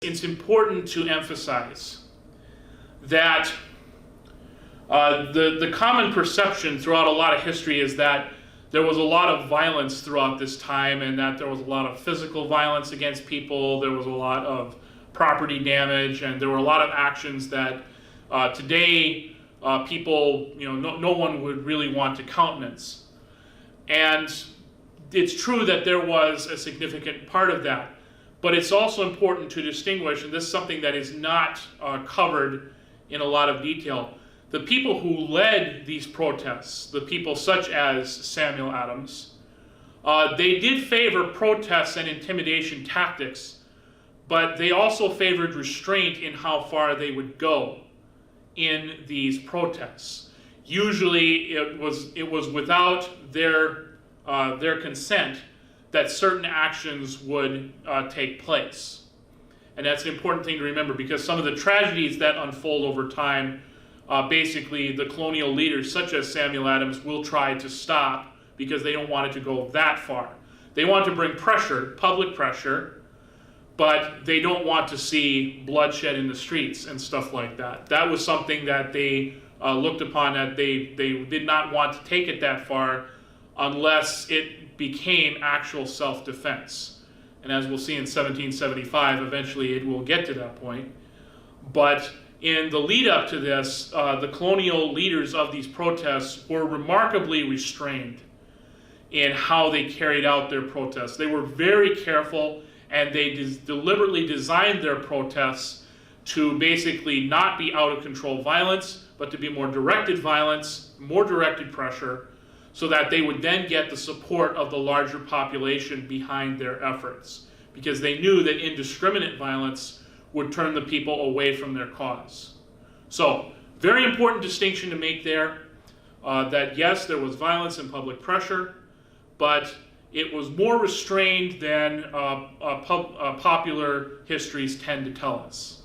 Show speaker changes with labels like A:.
A: It's important to emphasize that the common perception throughout a lot of history is that there was a lot of violence throughout this time, and that there was a lot of physical violence against people, there was a lot of property damage, and there were a lot of actions that today people, no one would really want to countenance. And it's true that there was a significant part of that, but it's also important to distinguish, and this is something that is not covered in a lot of detail, the people who led these protests, the people such as Samuel Adams, they did favor protests and intimidation tactics, but they also favored restraint in how far they would go in these protests. Usually it was without their consent that certain actions would take place. And that's an important thing to remember, because some of the tragedies that unfold over time, basically the colonial leaders such as Samuel Adams will try to stop because they don't want it to go that far. They want to bring pressure, public pressure, but they don't want to see bloodshed in the streets and stuff like that. That was something that they looked upon, that they did not want to take it that far unless it became actual self-defense. And as we'll see in 1775, eventually it will get to that point. But in the lead up to this, the colonial leaders of these protests were remarkably restrained in how they carried out their protests. They were very careful, and they deliberately designed their protests to basically not be out of control violence, but to be more directed violence, more directed pressure, so that they would then get the support of the larger population behind their efforts, because they knew that indiscriminate violence would turn the people away from their cause. So, very important distinction to make there, that yes, there was violence and public pressure, but it was more restrained than popular histories tend to tell us.